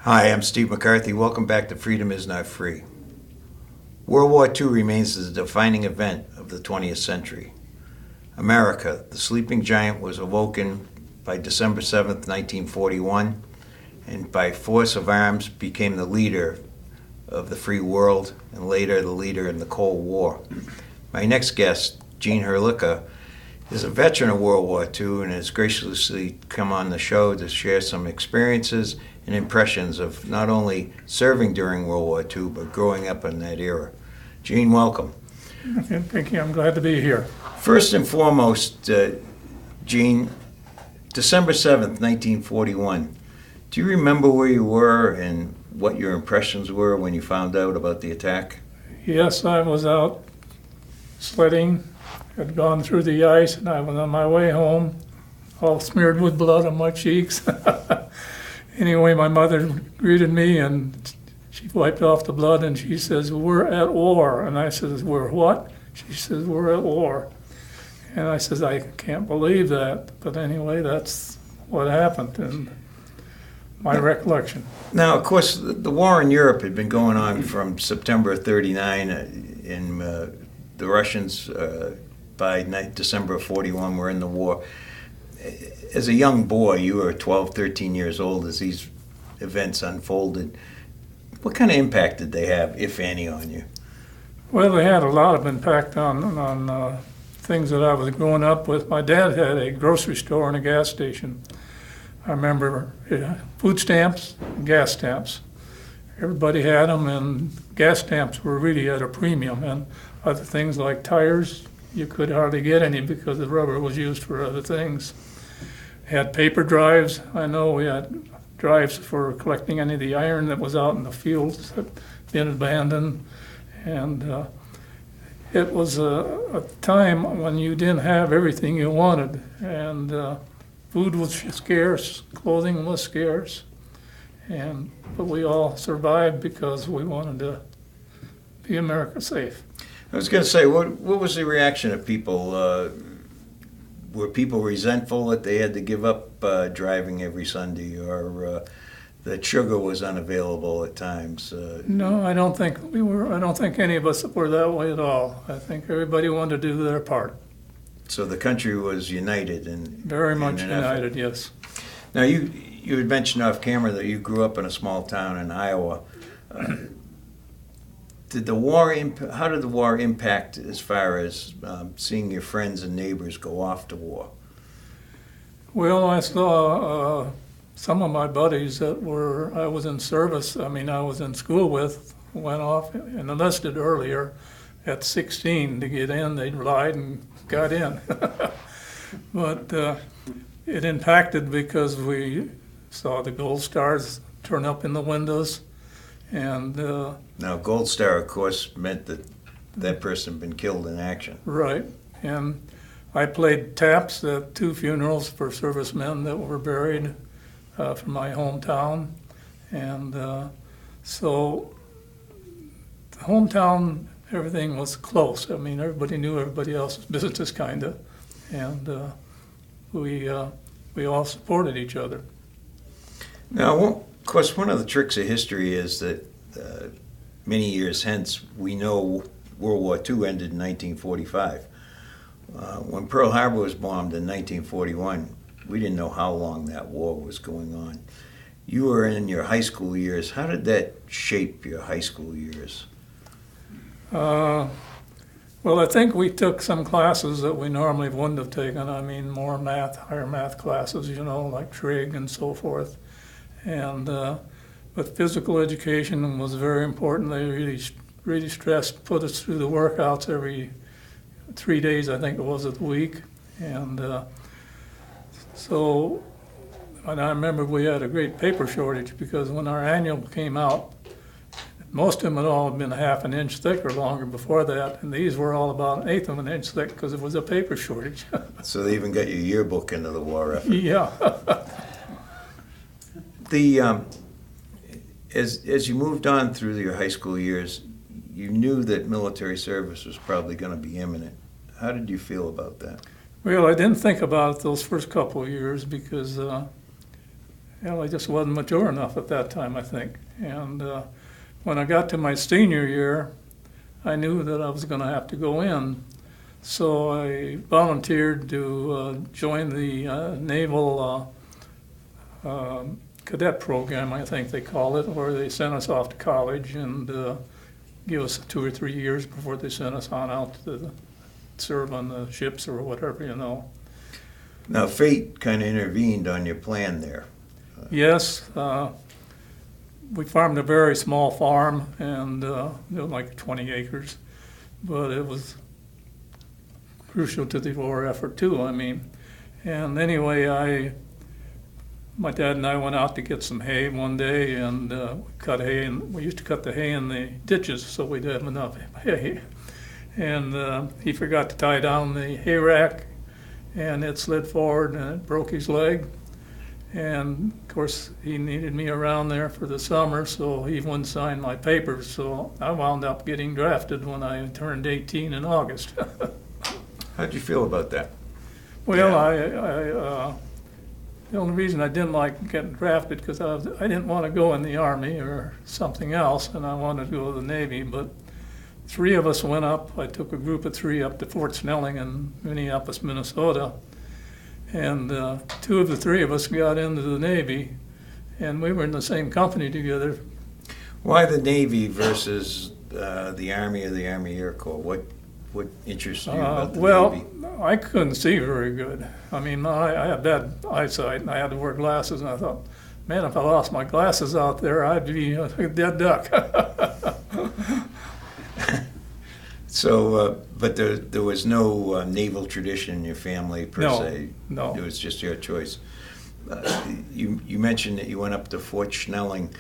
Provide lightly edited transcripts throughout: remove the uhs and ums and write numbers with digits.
Hi, I'm Steve McCarthy. Welcome back to Freedom is Not Free. World War II remains the defining event of the 20th century. America, the sleeping giant, was awoken by December 7th, 1941, and by force of arms became the leader of the free world and later the leader in the Cold War. My next guest, Eugene Hrdlicka, is a veteran of World War II and has graciously come on the show to share some experiences and impressions of not only serving during World War II, but growing up in that era. Gene, welcome. Okay, thank you. I'm glad to be here. First and foremost, Gene, December 7th, 1941. Do you remember where you were and what your impressions were when you found out about the attack? Yes, I was out sledding, had gone through the ice, and I was on my way home, all smeared with blood on my cheeks. Anyway, my mother greeted me, and she wiped off the blood, and she says, "We're at war." And I says, "We're what?" She says, "We're at war." And I says, "I can't believe that." But anyway, that's what happened in my recollection. Now, of course, the war in Europe had been going on from September of 39, and the Russians, by December of 41, were in the war. As a young boy, you were 12, 13 years old as these events unfolded. What kind of impact did they have, if any, on you? Well, they had a lot of impact on things that I was growing up with. My dad had a grocery store and a gas station. I remember food stamps and gas stamps. Everybody had them, and gas stamps were really at a premium. And other things like tires, you could hardly get any because the rubber was used for other things. Had paper drives. I know we had drives for collecting any of the iron that was out in the fields that had been abandoned. And it was a time when you didn't have everything you wanted. And food was scarce, clothing was scarce. But we all survived because we wanted to be America safe. I was going to say, what was the reaction of people? Were people resentful that they had to give up driving every Sunday, or that sugar was unavailable at times? No, I don't think we were. I don't think any of us were that way at all. I think everybody wanted to do their part. So the country was united and Very much united, yes. Now you had mentioned off camera that you grew up in a small town in Iowa. How did the war impact as far as seeing your friends and neighbors go off to war? Well, I saw some of my buddies that I was in service, I was in school with, went off and enlisted earlier at 16 to get in. They lied and got in. But it impacted because we saw the gold stars turn up in the windows. And now, Gold Star, of course, meant that person had been killed in action. Right. And I played taps at 2 funerals for servicemen that were buried from my hometown. And so the hometown, everything was close. Everybody knew everybody else's business, kind of. And we all supported each other. Now, of course, one of the tricks of history is that many years hence, we know World War II ended in 1945. When Pearl Harbor was bombed in 1941, we didn't know how long that war was going on. You were in your high school years. How did that shape your high school years? Well, I think we took some classes that we normally wouldn't have taken. More math, higher math classes, like trig and so forth. But physical education was very important. They really put us through the workouts every 3 days, I think it was, of the week. And I remember we had a great paper shortage because when our annual came out, most of them had all been 1/2 an inch thick or longer before that, and these were all about 1/8 of an inch thick because it was a paper shortage. So they even got your yearbook into the war effort. Yeah. As you moved on through your high school years, you knew that military service was probably going to be imminent. How did you feel about that? Well, I didn't think about it those first couple of years because Well, I just wasn't mature enough at that time, I think. And when I got to my senior year, I knew that I was going to have to go in. So I volunteered to join the Naval Cadet Program, I think they call it, where they sent us off to college and give us 2 or 3 years before they sent us on out to serve on the ships or whatever, you know. Now, fate kind of intervened on your plan there. Yes, we farmed a very small farm, and it was like 20 acres, but it was crucial to the war effort too, I mean. And anyway, my dad and I went out to get some hay one day and cut hay, and we used to cut the hay in the ditches so we'd have enough hay. And he forgot to tie down the hay rack, and it slid forward and it broke his leg. And of course, he needed me around there for the summer, so he wouldn't sign my papers. So I wound up getting drafted when I turned 18 in August. How'd you feel about that? Well, Yeah. The only reason I didn't like getting drafted because I didn't want to go in the Army or something else, and I wanted to go to the Navy. But 3 of us went up. I took a group of 3 up to Fort Snelling in Minneapolis, Minnesota. And 2 of the 3 of us got into the Navy, and we were in the same company together. Why the Navy versus the Army or the Army Air Corps? What interests you about the Navy? I couldn't see very good. I mean, I had bad eyesight, and I had to wear glasses, and I thought, man, if I lost my glasses out there, I'd be a dead duck. So, but there was no naval tradition in your family per se. No. It was just your choice. You mentioned that you went up to Fort Snelling.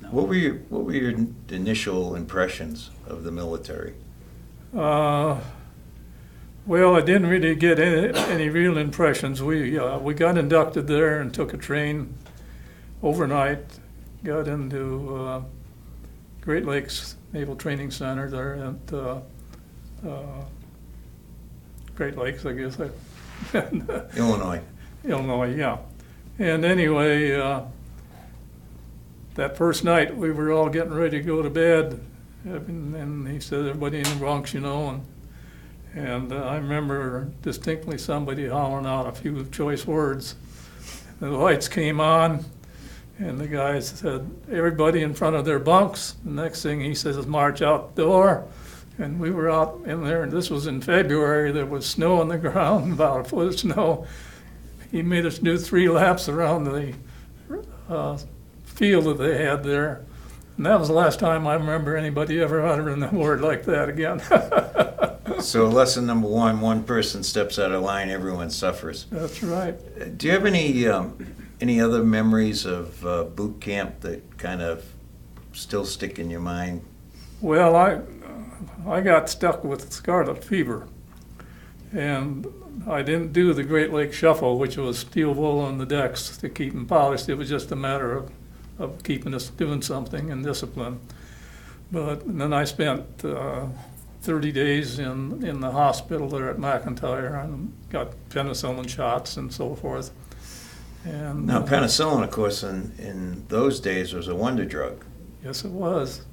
What were your initial impressions of the military? Well, I didn't really get any real impressions. We got inducted there and took a train overnight. Got into Great Lakes Naval Training Center there at Great Lakes, I guess. Illinois. Illinois, yeah. And anyway, that first night we were all getting ready to go to bed, and he said, everybody in the Bronx, you know, and I remember distinctly somebody hollering out a few choice words. The lights came on, and the guy said, everybody in front of their bunks. The next thing he says is, march out the door. And we were out in there, and this was in February. There was snow on the ground, about a foot of snow. He made us do 3 laps around the field that they had there. And that was the last time I remember anybody ever uttering a word like that again. So lesson number 1, one person steps out of line, everyone suffers. That's right. Do you have any other memories of boot camp that kind of still stick in your mind? Well, I got stuck with scarlet fever, and I didn't do the Great Lake Shuffle, which was steel wool on the decks to keep them polished. It was just a matter of keeping us doing something and discipline. But then I spent 30 days in the hospital there at McIntyre and got penicillin shots and so forth. And now, penicillin, of course, in those days was a wonder drug. Yes, it was.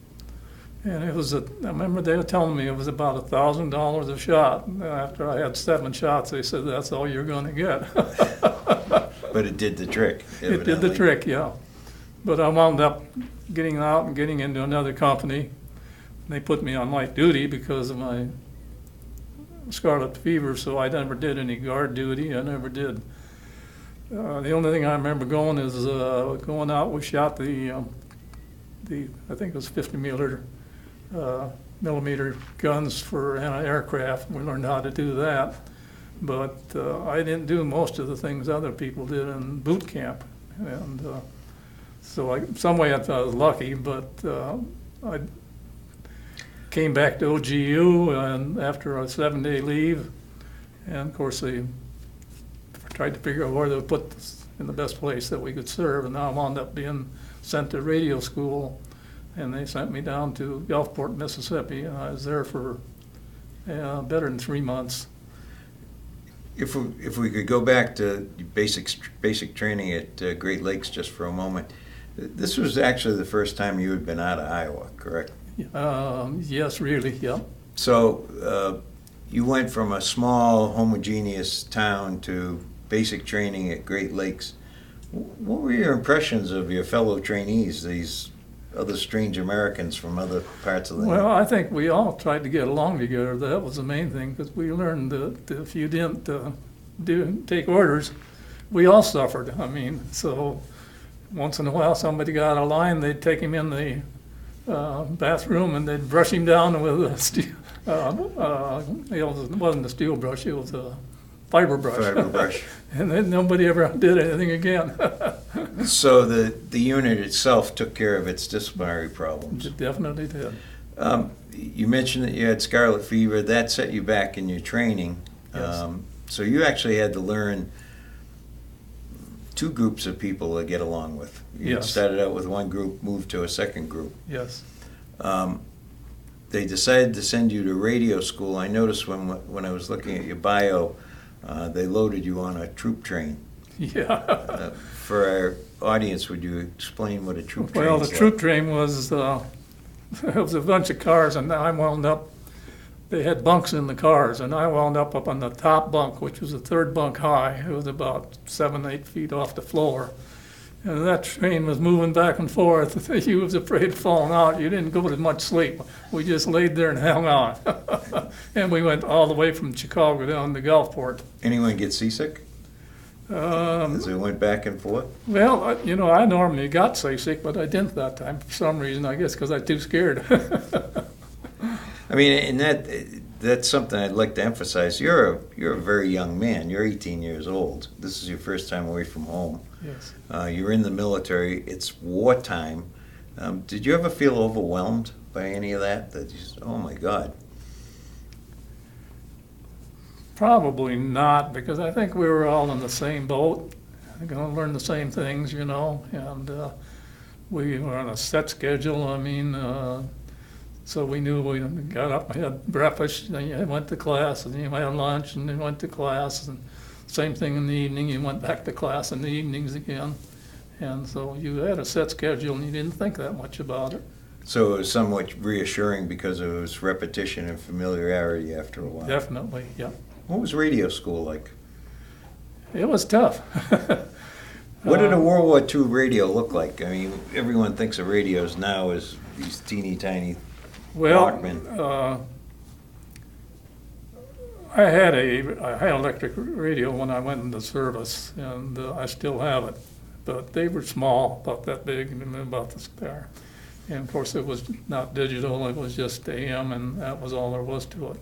And it was I remember they were telling me it was about $1,000 a shot. After I had 7 shots, they said, that's all you're going to get. But it did the trick, evidently. It did the trick, yeah. But I wound up getting out and getting into another company. They put me on light duty because of my scarlet fever, so I never did any guard duty. I never did. The only thing I remember going is going out. We shot the I think it was 50 millimeter guns for anti-aircraft. We learned how to do that, but I didn't do most of the things other people did in boot camp, and so some way I thought I was lucky. But I came back to OGU and after a 7-day leave, and of course they tried to figure out where they would put us in the best place that we could serve, and now I wound up being sent to radio school, and they sent me down to Gulfport, Mississippi, and I was there for better than 3 months. If we could go back to basic training at Great Lakes just for a moment, this was actually the first time you had been out of Iowa, correct? Yes, really, yeah. So you went from a small homogeneous town to basic training at Great Lakes. What were your impressions of your fellow trainees, these other strange Americans from other parts of the Well, I think we all tried to get along together. That was the main thing, because we learned that if you didn't take orders, we all suffered. I mean, so once in a while somebody got out of line, they'd take him in the bathroom and they'd brush him down with a steel, it wasn't a steel brush, it was a fiber brush. And then nobody ever did anything again. So the unit itself took care of its disciplinary problems. It definitely did. You mentioned that you had scarlet fever. That set you back in your training. Yes. So you actually had to learn two groups of people to get along with. You Yes. started out with one group, moved to a second group. Yes. They decided to send you to radio school. I noticed when I was looking at your bio, they loaded you on a troop train. Yeah. For our audience, would you explain what a troop train is? Well, the troop train was, it was a bunch of cars, and I wound up, they had bunks in the cars, and I wound up on the top bunk, which was the third bunk high. It was about 7-8 feet off the floor. And that train was moving back and forth. You was afraid of falling out. You didn't go to much sleep. We just laid there and hung on. And we went all the way from Chicago down to Gulfport. Anyone get seasick as we went back and forth? Well, I normally got seasick, but I didn't that time for some reason, I guess because I was too scared. I mean, and that's something I'd like to emphasize. You're a very young man. You're 18 years old. This is your first time away from home. Yes. You're in the military. It's wartime. Did you ever feel overwhelmed by any of that? That you just, oh my God. Probably not, because I think we were all in the same boat. We're going to learn the same things, and we were on a set schedule. I mean, so we knew we got up, had breakfast, then you went to class, and you had lunch, and then went to class, and same thing in the evening. You went back to class in the evenings again, and so you had a set schedule, and you didn't think that much about it. So it was somewhat reassuring because it was repetition and familiarity after a while. Definitely, yeah. What was radio school like? It was tough. What did a World War II radio look like? I mean, everyone thinks of radios now as these teeny tiny Walkman. I had an electric radio when I went into service, and I still have it. But they were small, about that big, and about this spare. And of course, it was not digital; it was just AM, and that was all there was to it.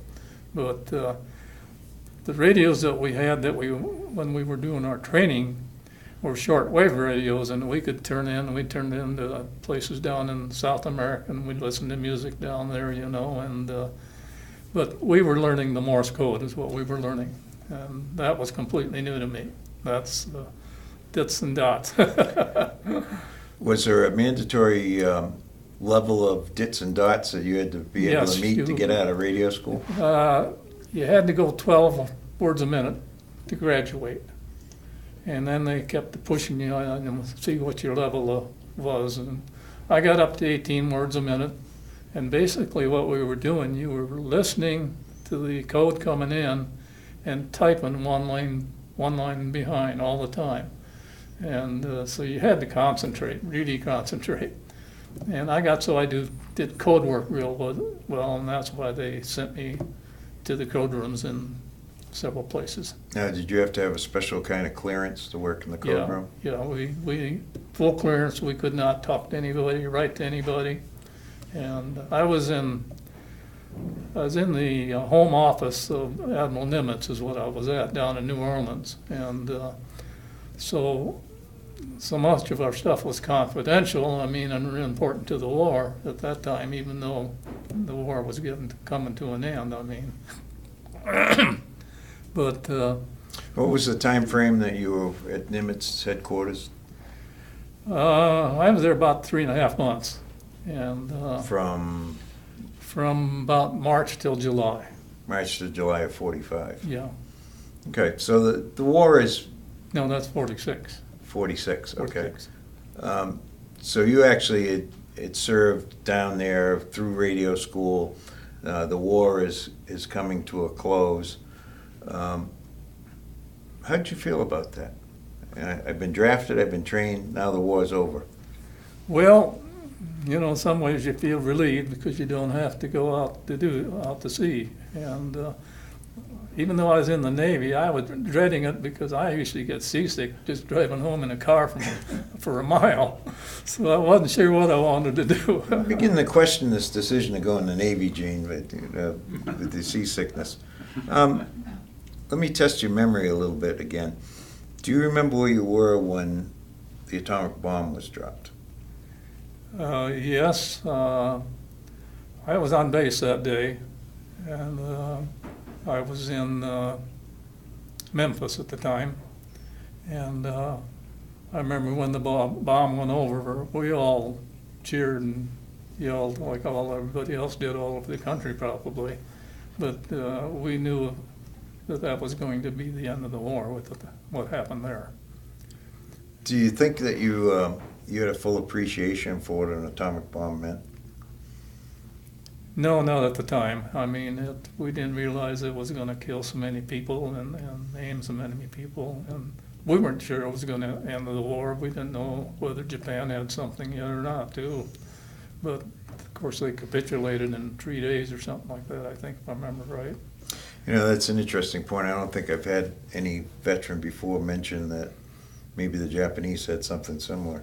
But the radios that we had when we were doing our training were shortwave radios, and we could turn in. We turned into places down in South America, and we'd listen to music down there, and. But we were learning the Morse code is what we were learning, and that was completely new to me. That's the dits and dots. Was there a mandatory level of dits and dots that you had to be able to meet to get out of radio school? You had to go 12 words a minute to graduate, and then they kept pushing you and see what your level was. And I got up to 18 words a minute. And basically what we were doing, you were listening to the code coming in and typing one line behind all the time. And so you had to concentrate, really concentrate. And I did code work real well, and that's why they sent me to the code rooms in several places. Now, did you have to have a special kind of clearance to work in the code room? Yeah, we full clearance. We could not talk to anybody, write to anybody. And I was in the home office of Admiral Nimitz is what I was at down in New Orleans, and so much of our stuff was confidential. I mean, and important to the war at that time, even though the war was coming to an end. I mean, but what was the time frame that you were at Nimitz headquarters? I was there about 3.5 months. And from about March till July. March to July of 45. Yeah. Okay, so the war is No, that's 46. 46, okay. 46. So you actually had served down there through radio school. The war is coming to a close. How did you feel about that? I've been drafted, I've been trained, now the war's over. Well, you know, in some ways you feel relieved because you don't have to go out to sea. And even though I was in the Navy, I was dreading it because I used to get seasick just driving home in a car for a mile. So I wasn't sure what I wanted to do. I'm beginning to question this decision to go in the Navy, Gene, with the seasickness. Let me test your memory a little bit again. Do you remember where you were when the atomic bomb was dropped? Yes, I was on base that day, and I was in Memphis at the time. And I remember when the bomb went over, we all cheered and yelled like everybody else did all over the country probably. But we knew that was going to be the end of the war with what happened there. Do you think that you had a full appreciation for what an atomic bomb meant? No, not at the time. I mean, we didn't realize it was going to kill so many people and aim so many people. And we weren't sure it was going to end the war. We didn't know whether Japan had something yet or not, too. But, of course, they capitulated in 3 days or something like that, I think, if I remember right. You know, that's an interesting point. I don't think I've had any veteran before mention that maybe the Japanese had something similar.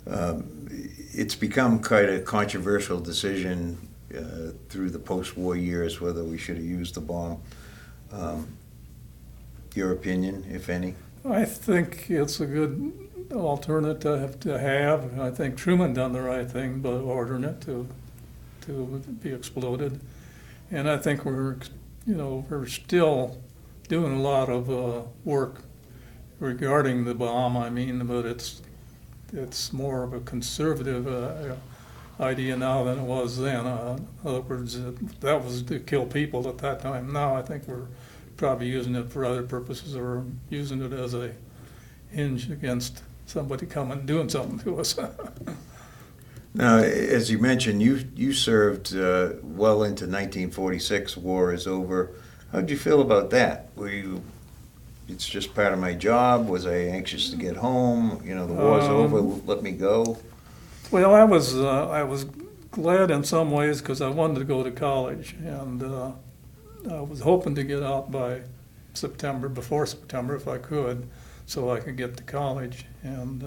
It's become quite a controversial decision through the post-war years whether we should have used the bomb. Your opinion, if any? I think it's a good alternative to have. I think Truman done the right thing by ordering it to be exploded. And I think we're still doing a lot of work regarding the bomb. I mean, but it's more of a conservative idea now than it was then. In other words, that was to kill people at that time. Now I think we're probably using it for other purposes, or using it as a hinge against somebody coming and doing something to us. Now, as you mentioned, you served well into 1946. War is over. How did you feel about that? Were you, it's just part of my job? Was I anxious to get home? You know, the war's over, let me go? Well, I was glad in some ways because I wanted to go to college, and I was hoping to get out by before September if I could, so I could get to college. And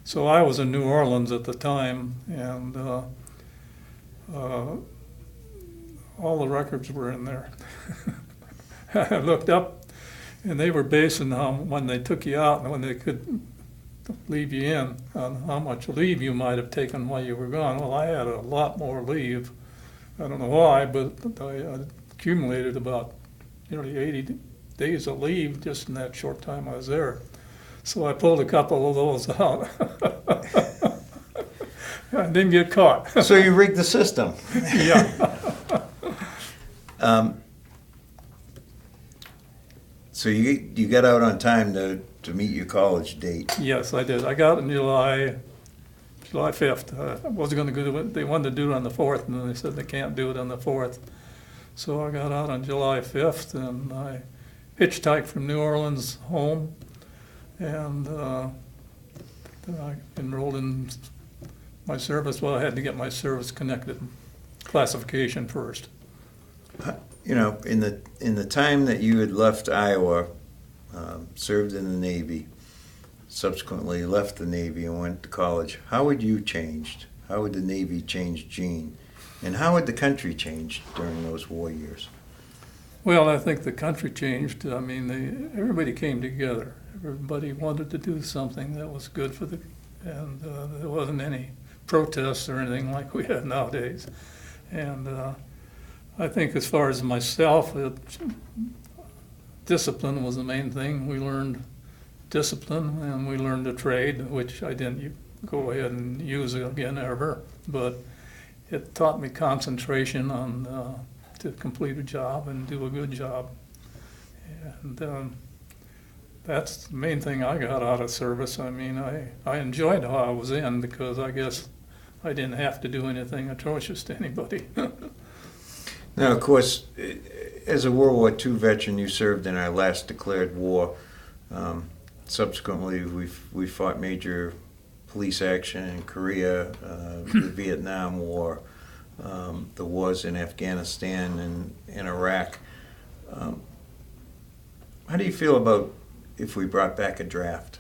so I was in New Orleans at the time, and all the records were in there. I looked up, and they were basing on when they took you out and when they could leave you in, on how much leave you might have taken while you were gone. Well, I had a lot more leave. I don't know why, but I accumulated about nearly 80 days of leave just in that short time I was there. So I pulled a couple of those out. I didn't get caught. So you rigged the system. Yeah. So you got out on time to meet your college date. Yes, I did. I got in July 5th. I wasn't going to do it. They wanted to do it on the 4th, and then they said they can't do it on the 4th. So I got out on July 5th, and I hitchhiked from New Orleans home, and then I enrolled in my service. Well, I had to get my service connected classification first. You know, in the time that you had left Iowa, served in the Navy, subsequently left the Navy and went to college, how would you changed? How would the Navy change Gene? And how would the country change during those war years? Well, I think the country changed. I mean, everybody came together. Everybody wanted to do something that was good for and there wasn't any protests or anything like we have nowadays. And I think as far as myself, discipline was the main thing. We learned discipline, and we learned a trade, which I didn't go ahead and use again ever. But it taught me concentration on to complete a job and do a good job. And that's the main thing I got out of service. I mean, I enjoyed how I was in because I guess I didn't have to do anything atrocious to anybody. Now, of course, as a World War II veteran, you served in our last declared war. Subsequently, we fought major police action in Korea, the Vietnam War, the wars in Afghanistan and Iraq. How do you feel about if we brought back a draft?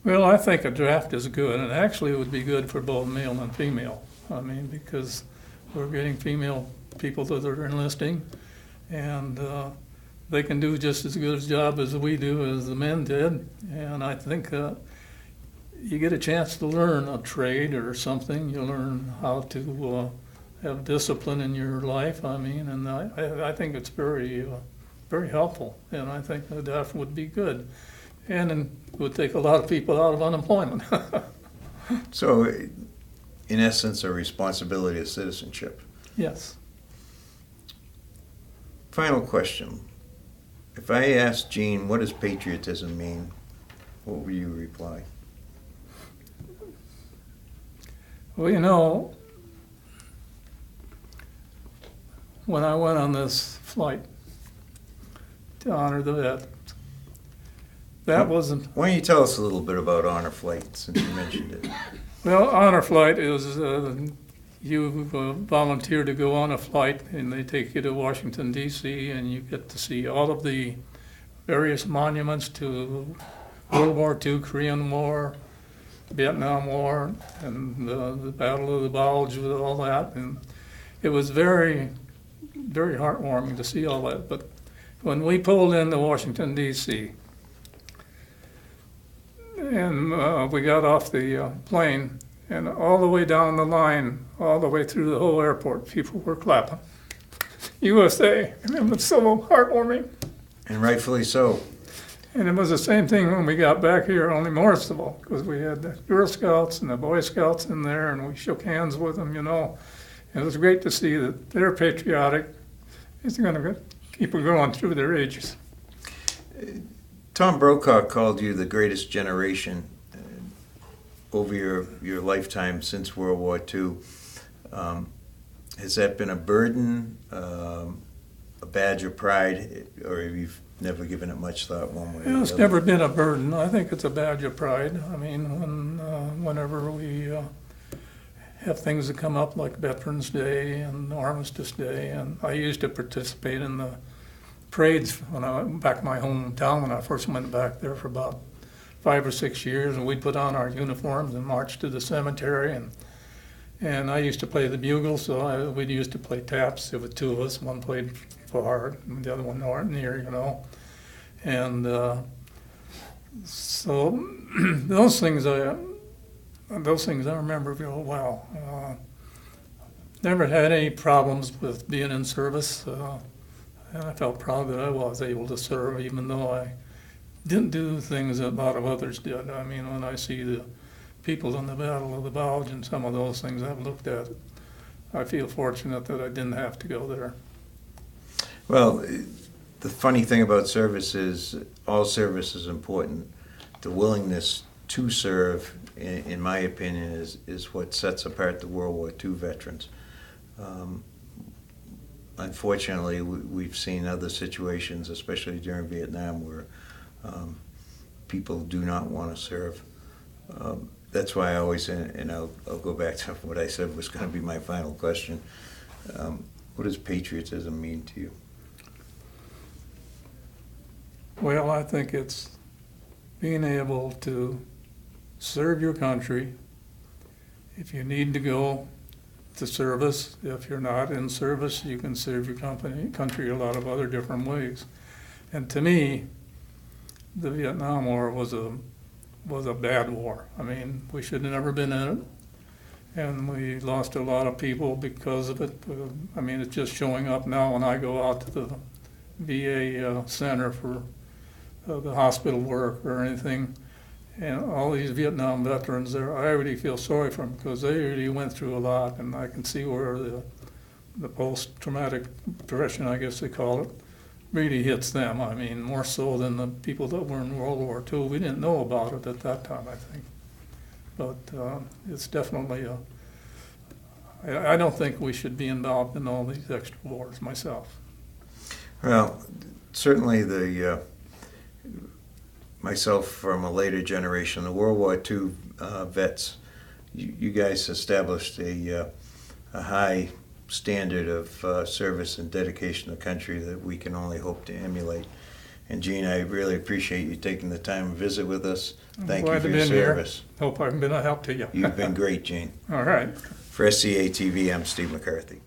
Well, I think a draft is good, and actually it would be good for both male and female. I mean, because we're getting female people that are enlisting, and they can do just as good a job as we do, as the men did. And I think you get a chance to learn a trade or something. You learn how to have discipline in your life. I mean, and I think it's very, very helpful, and I think the draft would be good. And it would take a lot of people out of unemployment. So, in essence, a responsibility of citizenship. Yes. Final question. If I asked Gene, what does patriotism mean, what would you reply? Well, you know, when I went on this flight to honor the veterans, that wasn't... Why don't you tell us a little bit about Honor Flight, since you mentioned it? Well, honor flight is you volunteer to go on a flight, and they take you to Washington, D.C., and you get to see all of the various monuments to World War II, Korean War, Vietnam War, and the Battle of the Bulge with all that. And it was very, very heartwarming to see all that. But when we pulled into Washington, D.C., and we got off the plane, and all the way down the line, all the way through the whole airport, people were clapping. USA, and it was so heartwarming. And rightfully so. And it was the same thing when we got back here, only more so, because we had the Girl Scouts and the Boy Scouts in there, and we shook hands with them, you know. And it was great to see that they're patriotic. It's going to keep them going through their ages. Tom Brokaw called you the greatest generation over your lifetime since World War II. Has that been a burden, a badge of pride, or have you never given it much thought one way or the other? It's never been a burden. I think it's a badge of pride. I mean, whenever we have things that come up like Veterans Day and Armistice Day, and I used to participate in the parades when I went back to my hometown when I first went back there for about 5 or 6 years, and we'd put on our uniforms and march to the cemetery, and I used to play the bugle, so we used to play taps. There were two of us. One played far, and the other one near, you know. And so those things I remember real well. Never had any problems with being in service. And I felt proud that I was able to serve, even though I didn't do things that a lot of others did. I mean, when I see the people in the Battle of the Bulge and some of those things I've looked at, I feel fortunate that I didn't have to go there. Well, the funny thing about service is all service is important. The willingness to serve, in my opinion, is what sets apart the World War II veterans. Unfortunately, we've seen other situations, especially during Vietnam, where people do not want to serve. That's why I always, and I'll go back to what I said was going to be my final question. What does patriotism mean to you? Well, I think it's being able to serve your country. If you need to go to service, if you're not in service, you can serve your country a lot of other different ways. And to me, the Vietnam War was a bad war. I mean, we should have never been in it, and we lost a lot of people because of it. I mean, it's just showing up now when I go out to the VA center for the hospital work or anything, and all these Vietnam veterans there, I really feel sorry for them because they really went through a lot, and I can see where the post-traumatic depression, I guess they call it, really hits them. I mean, more so than the people that were in World War II. We didn't know about it at that time, I think. But it's definitely I don't think we should be involved in all these extra wars myself. Well, certainly myself from a later generation, the World War II vets, you guys established a high standard of service and dedication to the country that we can only hope to emulate. And Gene, I really appreciate you taking the time to visit with us. Thank you for your service. Hope I've been a help to you. You've been great, Gene. All right. For SCA TV, I'm Steve McCarthy.